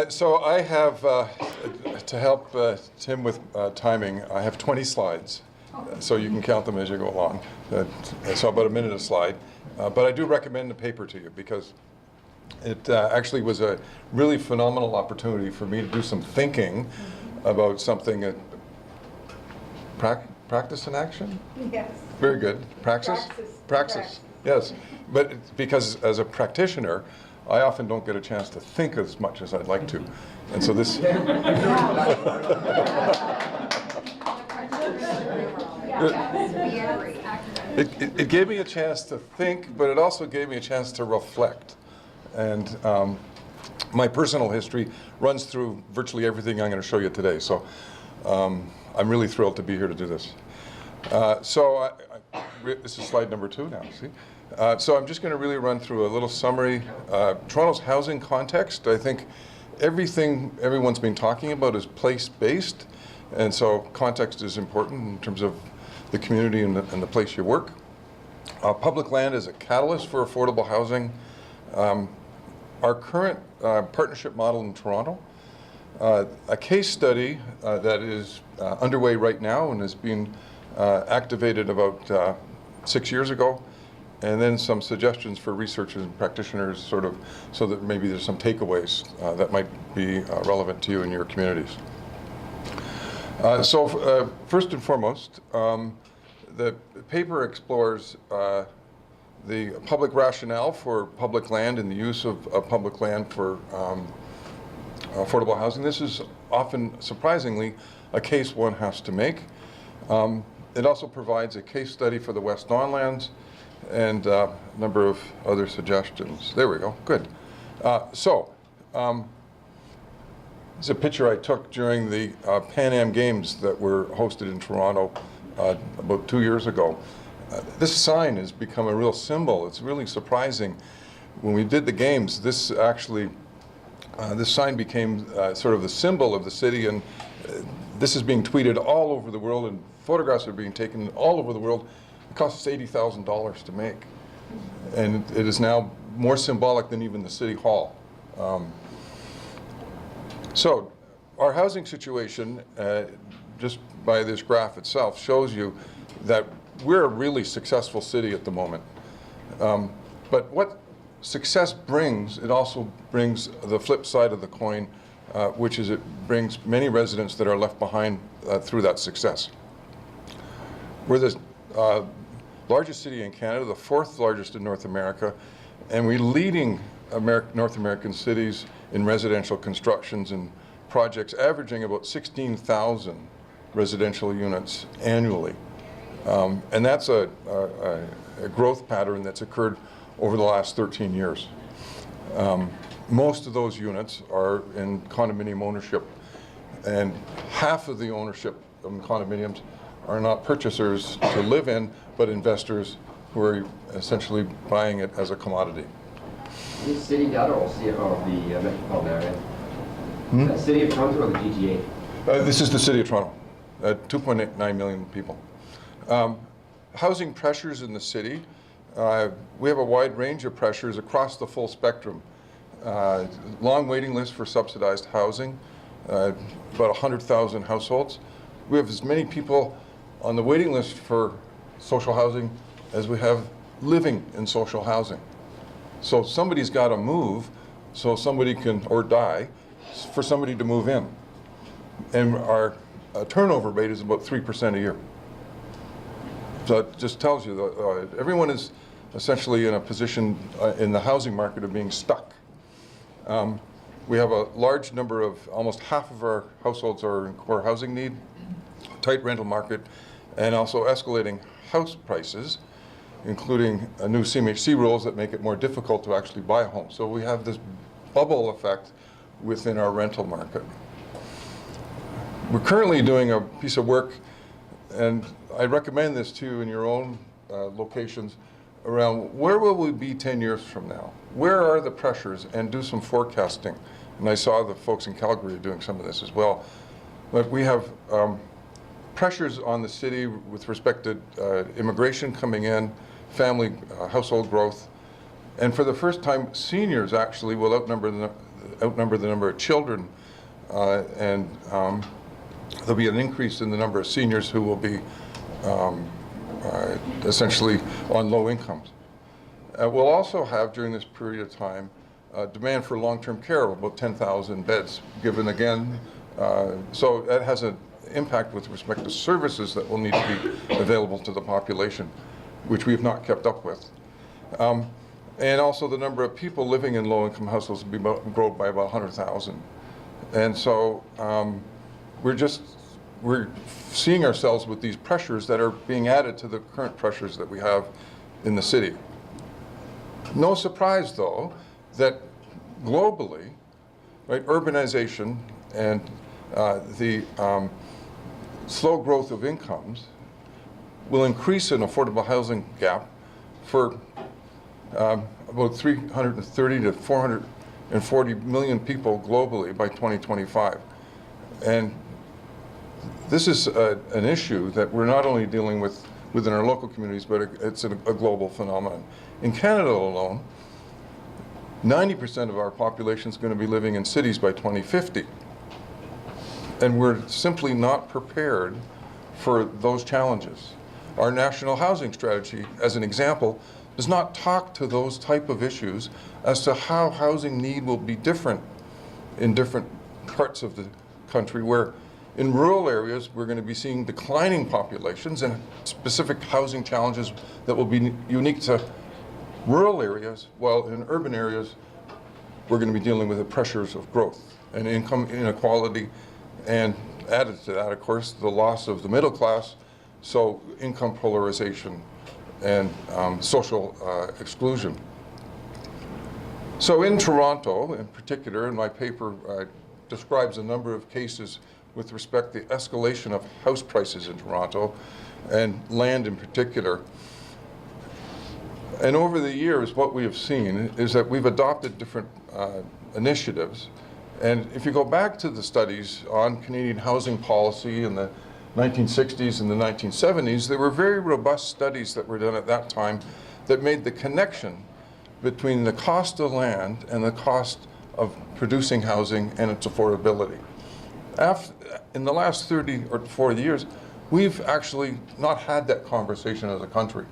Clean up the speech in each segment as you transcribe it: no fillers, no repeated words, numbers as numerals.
So I have, to help Tim with timing, I have 20 slides. So you can count them as you go along. So about a minute a slide. But I do recommend the paper to you because it actually was a really phenomenal opportunity for me to do some thinking about something. Practice in action? Yes. Very good. Praxis? Praxis. Yes. But because as a practitioner, I often don't get a chance to think as much as I'd like to. And so this... It gave me a chance to think, but it also gave me a chance to reflect. And my personal history runs through virtually everything I'm going to show you today. So I'm really thrilled to be here to do this. This is slide number 2 now, see? So I'm just going to really run through a little summary. Toronto's housing context, I think everything everyone's been talking about is place-based, and so context is important in terms of the community and the place you work. Public land is a catalyst for affordable housing. Our current partnership model in Toronto, a case study that is underway right now and has been activated about 6 years ago, and then some suggestions for researchers and practitioners, sort of, so that maybe there's some takeaways that might be relevant to you in your communities. First and foremost, the paper explores the public rationale for public land and the use of public land for affordable housing. This is often, surprisingly, a case one has to make. It also provides a case study for the West Don lands and a number of other suggestions. There we go, good. This is a picture I took during the Pan Am Games that were hosted in Toronto about 2 years ago. This sign has become a real symbol. It's really surprising. When we did the games, this actually, this sign became sort of the symbol of the city, and this is being tweeted all over the world, and photographs are being taken all over the world. It costs us $80,000 to make, and it is now more symbolic than even the city hall. So our housing situation, just by this graph itself, shows you that we're a really successful city at the moment. But what success brings, it also brings the flip side of the coin, which is it brings many residents that are left behind through that success. We're the largest city in Canada, the 4th largest in North America, and we're leading North American cities in residential constructions and projects, averaging about 16,000 residential units annually. And that's a growth pattern that's occurred over the last 13 years. Most of those units are in condominium ownership, and half of the ownership of condominiums are not purchasers to live in, but investors who are essentially buying it as a commodity. Is city data or the metropolitan area? The city of Toronto or the GTA? This is the city of Toronto, 2.9 million people. Housing pressures in the city. We have a wide range of pressures across the full spectrum. Long waiting lists for subsidized housing, about 100,000 households. We have as many people on the waiting list for social housing as we have living in social housing. So somebody's got to move so somebody can, or die, for somebody to move in. And our turnover rate is about 3% a year. So it just tells you that everyone is essentially in a position in the housing market of being stuck. We have a large number of, almost half of our households are in core housing need, tight rental market, and also escalating house prices, including new CMHC rules that make it more difficult to actually buy a home. So we have this bubble effect within our rental market. We're currently doing a piece of work, and I recommend this to you in your own locations, around where will we be 10 years from now? Where are the pressures? And do some forecasting. And I saw the folks in Calgary are doing some of this as well. But we have pressures on the city with respect to immigration coming in, family household growth. And for the first time, seniors actually will outnumber outnumber the number of children, and there'll be an increase in the number of seniors who will be essentially on low incomes. We'll also have, during this period of time, demand for long-term care of about 10,000 beds, given again. So that has an impact with respect to services that will need to be available to the population, which we have not kept up with. And also the number of people living in low-income households will grow by about 100,000. And so we're seeing ourselves with these pressures that are being added to the current pressures that we have in the city. No surprise, though, that globally, right, urbanization and the slow growth of incomes will increase an affordable housing gap for about 330 to 440 million people globally by 2025. And this is an issue that we're not only dealing with within our local communities, but it's a global phenomenon. In Canada alone, 90% of our population is going to be living in cities by 2050. And we're simply not prepared for those challenges. Our national housing strategy, as an example, does not talk to those type of issues as to how housing need will be different in different parts of the country, where in rural areas we're going to be seeing declining populations and specific housing challenges that will be unique to rural areas, while in urban areas we're going to be dealing with the pressures of growth and income inequality, and added to that, of course, the loss of the middle class, so income polarization and social exclusion. So in Toronto, in particular, in my paper describes a number of cases with respect to the escalation of house prices in Toronto, and land in particular. And over the years, what we have seen is that we've adopted different initiatives. And if you go back to the studies on Canadian housing policy in the 1960s and the 1970s, there were very robust studies that were done at that time that made the connection between the cost of land and the cost of producing housing and its affordability. In the last 30 or 40 years, we've actually not had that conversation as a country.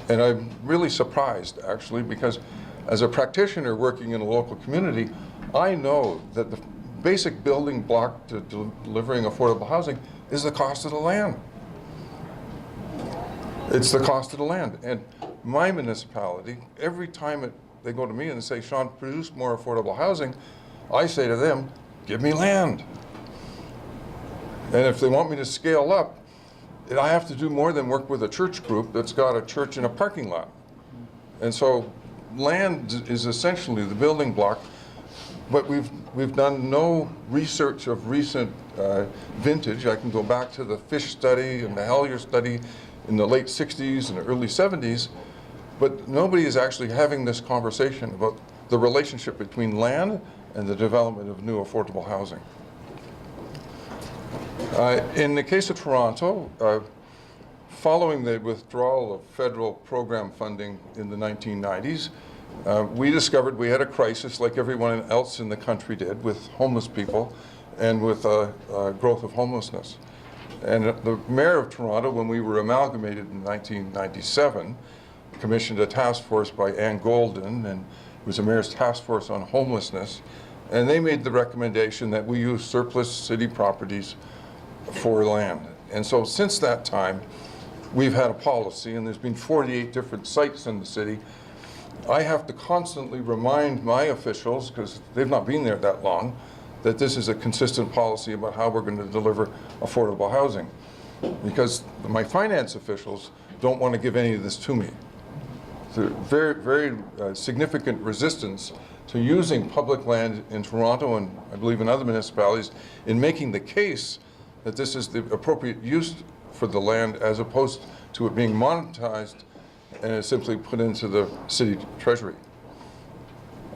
And I'm really surprised, actually, because as a practitioner working in a local community, I know that the basic building block to delivering affordable housing is the cost of the land. It's the cost of the land. And my municipality, every time they go to me and say, Sean, produce more affordable housing, I say to them, give me land. And if they want me to scale up, I have to do more than work with a church group that's got a church in a parking lot. And so land is essentially the building block, but we've done no research of recent vintage. I can go back to the Fish study and the Hellier study in the late 60s and early 70s, but nobody is actually having this conversation about the relationship between land and the development of new affordable housing. In the case of Toronto, following the withdrawal of federal program funding in the 1990s, we discovered we had a crisis like everyone else in the country did with homeless people and with growth of homelessness. And the mayor of Toronto, when we were amalgamated in 1997, commissioned a task force by Ann Golden, and it was a mayor's task force on homelessness, and they made the recommendation that we use surplus city properties for land. And so since that time, we've had a policy, and there's been 48 different sites in the city. I have to constantly remind my officials, because they've not been there that long, that this is a consistent policy about how we're going to deliver affordable housing. Because my finance officials don't want to give any of this to me. There's very, very significant resistance to using public land in Toronto and I believe in other municipalities in making the case that this is the appropriate use for the land as opposed to it being monetized and it's simply put into the city treasury.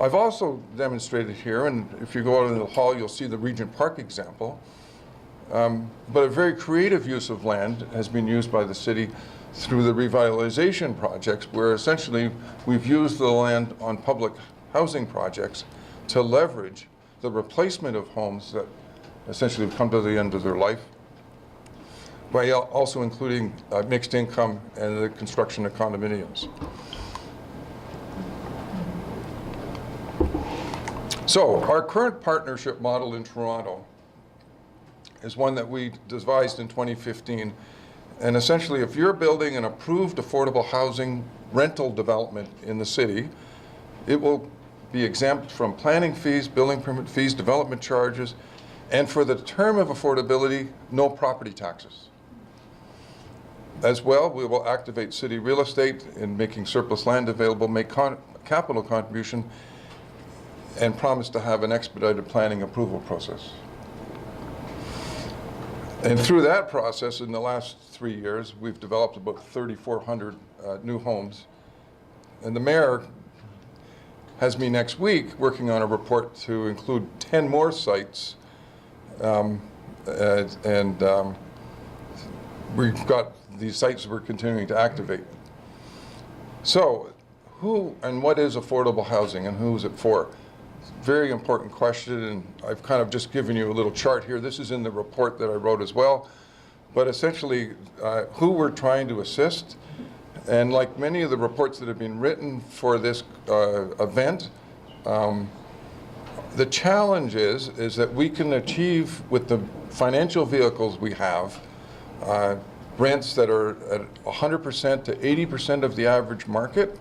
I've also demonstrated here, and if you go out into the hall, you'll see the Regent Park example, but a very creative use of land has been used by the city through the revitalization projects, where essentially we've used the land on public housing projects to leverage the replacement of homes that essentially have come to the end of their life, by also including mixed income and the construction of condominiums. So our current partnership model in Toronto is one that we devised in 2015. And essentially, if you're building an approved affordable housing rental development in the city, it will be exempt from planning fees, building permit fees, development charges, and for the term of affordability, no property taxes. As well, we will activate city real estate in making surplus land available, make capital contribution, and promise to have an expedited planning approval process. And through that process, in the last 3 years, we've developed about 3,400 new homes. And the mayor has me next week working on a report to include 10 more sites. We've got these sites we're continuing to activate. So who and what is affordable housing and who is it for? Very important question, and I've kind of just given you a little chart here. This is in the report that I wrote as well. But essentially, who we're trying to assist, and like many of the reports that have been written for this event, the challenge is that we can achieve, with the financial vehicles we have, rents that are at 100% to 80% of the average market.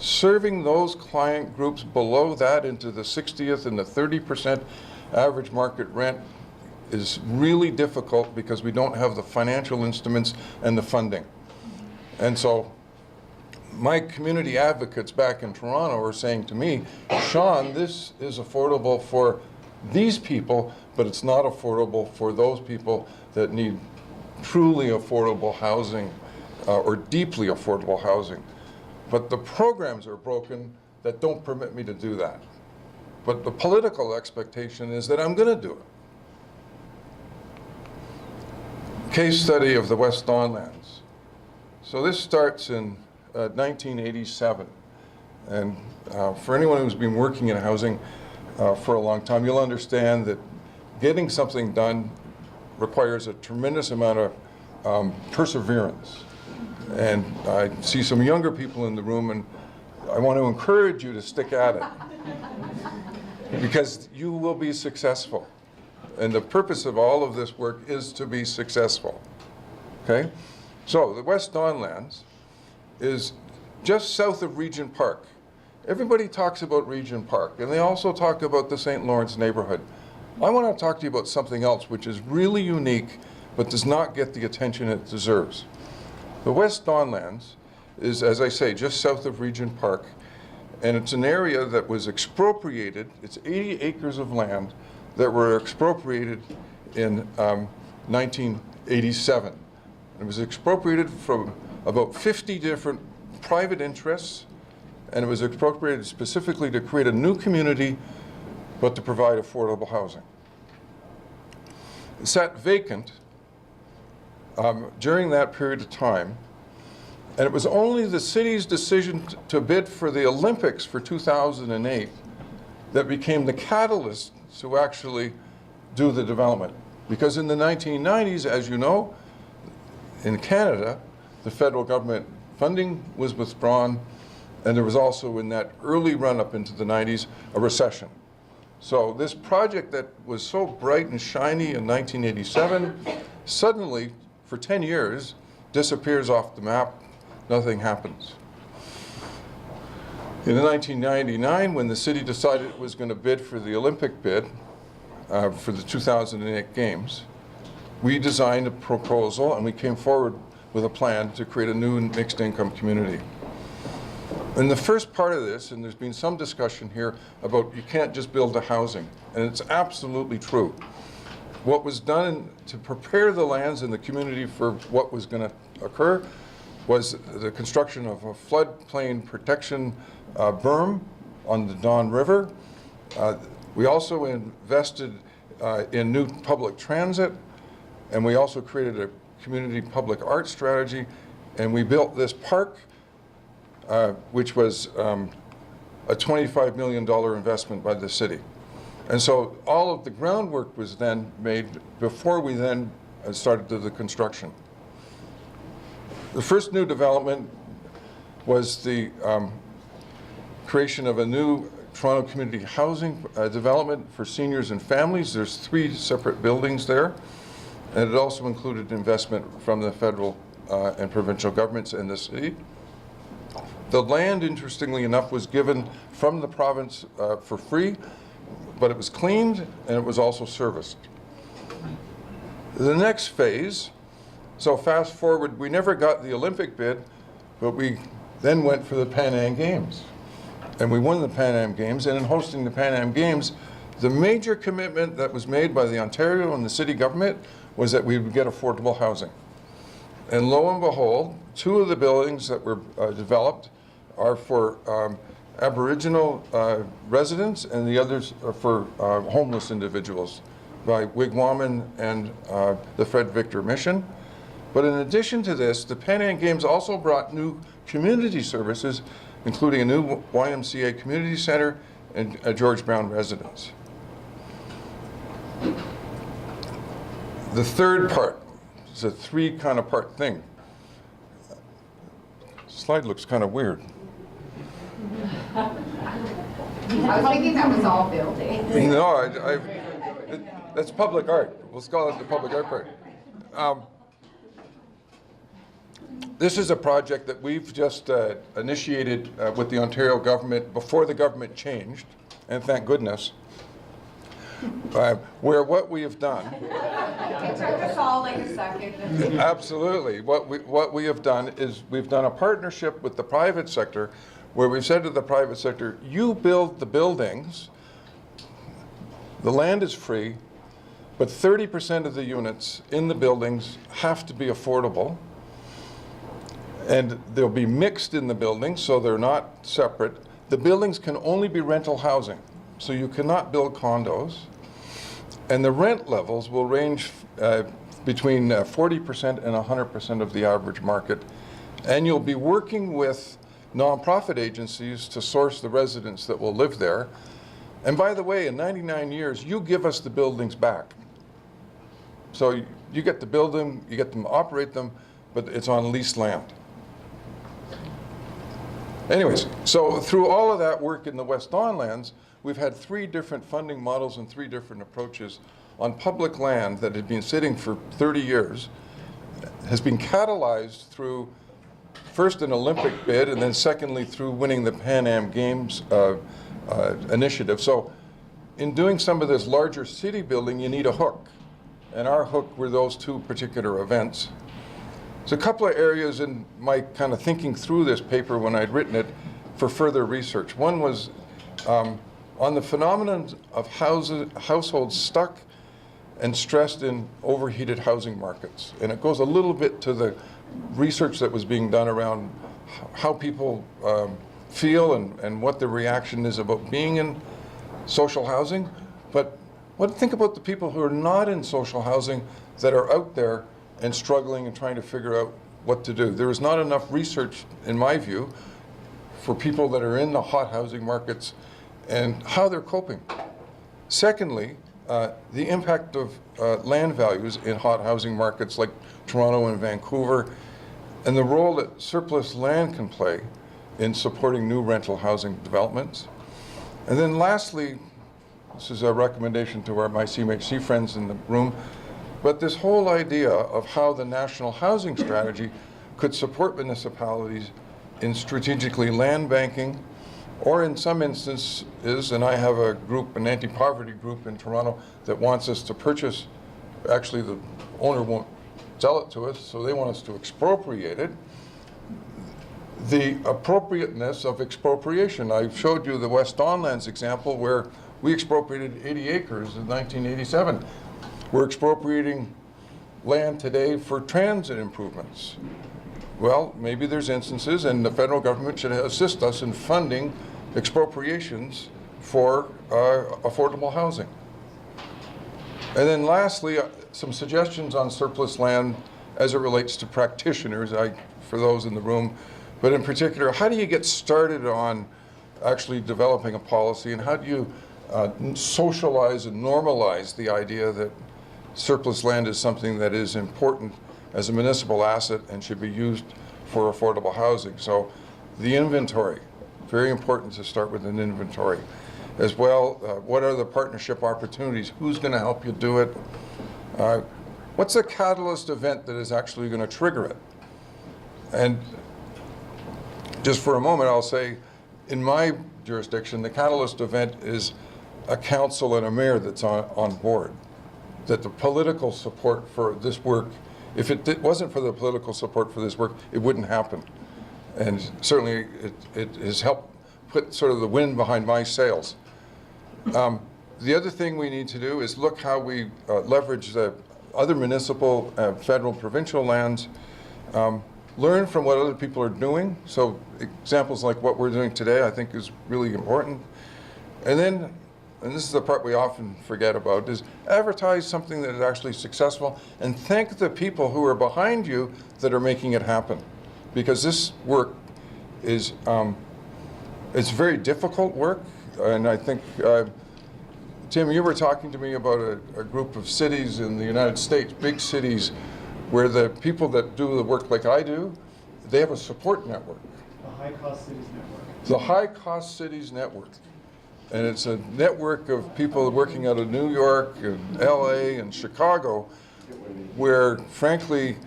Serving those client groups below that into the 60th and the 30% average market rent is really difficult because we don't have the financial instruments and the funding. And so my community advocates back in Toronto are saying to me, Sean, this is affordable for these people, but it's not affordable for those people that need truly affordable housing or deeply affordable housing. But the programs are broken that don't permit me to do that. But the political expectation is that I'm going to do it. Case study of the West Don lands. So this starts in 1987. And for anyone who's been working in housing for a long time, you'll understand that getting something done requires a tremendous amount of perseverance. And I see some younger people in the room, and I want to encourage you to stick at it because you will be successful. And the purpose of all of this work is to be successful. Okay? So the West Don lands is just south of Regent Park. Everybody talks about Regent Park, and they also talk about the St. Lawrence neighborhood. I want to talk to you about something else which is really unique but does not get the attention it deserves. The West Don lands is, as I say, just south of Regent Park, and it's an area that was expropriated. It's 80 acres of land that were expropriated in 1987. It was expropriated from about 50 different private interests, and it was expropriated specifically to create a new community, but to provide affordable housing. It sat vacant during that period of time, and it was only the city's decision to bid for the Olympics for 2008 that became the catalyst to actually do the development. Because in the 1990s, as you know, in Canada, the federal government funding was withdrawn, and there was also, in that early run-up into the 90s, a recession. So this project that was so bright and shiny in 1987, suddenly, for 10 years, disappears off the map. Nothing happens. In 1999, when the city decided it was going to bid for the Olympic bid for the 2008 Games, we designed a proposal and we came forward with a plan to create a new mixed income community. In the first part of this, and there's been some discussion here about you can't just build the housing, and it's absolutely true. What was done to prepare the lands in the community for what was going to occur was the construction of a floodplain protection berm on the Don River. We also invested in new public transit, and we also created a community public art strategy, and we built this park, which was a $25 million investment by the city. And so all of the groundwork was then made before we then started the construction. The first new development was the creation of a new Toronto community housing development for seniors and families. There's 3 separate buildings there. And it also included investment from the federal and provincial governments in the city. The land, interestingly enough, was given from the province for free, but it was cleaned and it was also serviced. The next phase, so fast forward, we never got the Olympic bid, but we then went for the Pan Am Games. And we won the Pan Am Games, and in hosting the Pan Am Games, the major commitment that was made by the Ontario and the city government was that we would get affordable housing. And lo and behold, 2 of the buildings that were developed are for Aboriginal residents, and the others are for homeless individuals by Wigwamin and the Fred Victor Mission. But in addition to this, the Pan Am Games also brought new community services, including a new YMCA community center and a George Brown residence. The third part is a 3-part thing. Slide looks kind of weird. I was thinking that was all building. No, that's public art. We'll call it the public art part. This is a project that we've just initiated with the Ontario government before the government changed, and thank goodness, where what we have done... It took us all like a second. Absolutely. What we have done is we've done a partnership with the private sector where we've said to the private sector, you build the buildings, the land is free, but 30% of the units in the buildings have to be affordable, and they'll be mixed in the buildings, so they're not separate. The buildings can only be rental housing, so you cannot build condos, and the rent levels will range between 40% and 100% of the average market, and you'll be working with nonprofit agencies to source the residents that will live there. And by the way, in 99 years, you give us the buildings back. So you get to build them, you get them to operate them, but it's on leased land. Anyways, so through all of that work in the West Don lands, we've had 3 different funding models and 3 different approaches on public land that had been sitting for 30 years, has been catalyzed through first an Olympic bid, and then secondly through winning the Pan Am Games initiative. So in doing some of this larger city building, you need a hook. And our hook were those 2 particular events. There's a couple of areas in my kind of thinking through this paper when I'd written it for further research. One was on the phenomenon of households stuck and stressed in overheated housing markets. And it goes a little bit to the research that was being done around how people feel and what the reaction is about being in social housing. But think about the people who are not in social housing that are out there and struggling and trying to figure out what to do. There is not enough research, in my view, for people that are in the hot housing markets and how they're coping. Secondly, the impact of land values in hot housing markets like Toronto and Vancouver, and the role that surplus land can play in supporting new rental housing developments. And then lastly, this is a recommendation to my CMHC friends in the room, but this whole idea of how the national housing strategy could support municipalities in strategically land banking, or in some instances, and I have a group, an anti-poverty group in Toronto that wants us to purchase, actually the owner won't sell it to us, so they want us to expropriate it. The appropriateness of expropriation. I showed you the West Don lands example where we expropriated 80 acres in 1987. We're expropriating land today for transit improvements. Well, maybe there's instances, and the federal government should assist us in funding expropriations for affordable housing. And then lastly, some suggestions on surplus land as it relates to practitioners, for those in the room, but in particular, how do you get started on actually developing a policy, and how do you socialize and normalize the idea that surplus land is something that is important as a municipal asset and should be used for affordable housing. So the inventory, very important to start with an inventory. As well, what are the partnership opportunities? Who's going to help you do it? What's the catalyst event that is actually going to trigger it? And just for a moment, I'll say, in my jurisdiction, the catalyst event is a council and a mayor that's on board. That the political support for this work, if it wasn't for the political support for this work, it wouldn't happen. And certainly it has helped put sort of the wind behind my sails. The other thing we need to do is look how we leverage the other municipal, federal, provincial lands, learn from what other people are doing. So examples like what we're doing today, I think, is really important. And then, and this is the part we often forget about, is advertise something that is actually successful and thank the people who are behind you that are making it happen. Because this work is, it's very difficult work. And I think, Tim, you were talking to me about a group of cities in the United States, big cities, where the people that do the work like I do, they have a support network. The High Cost Cities Network. The High Cost Cities Network. And it's a network of people working out of New York and LA and Chicago, where frankly,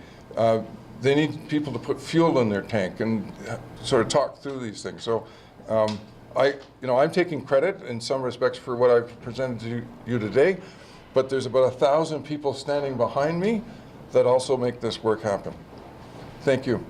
they need people to put fuel in their tank and sort of talk through these things. So I'm taking credit in some respects for what I've presented to you today, but there's about 1,000 people standing behind me that also make this work happen. Thank you.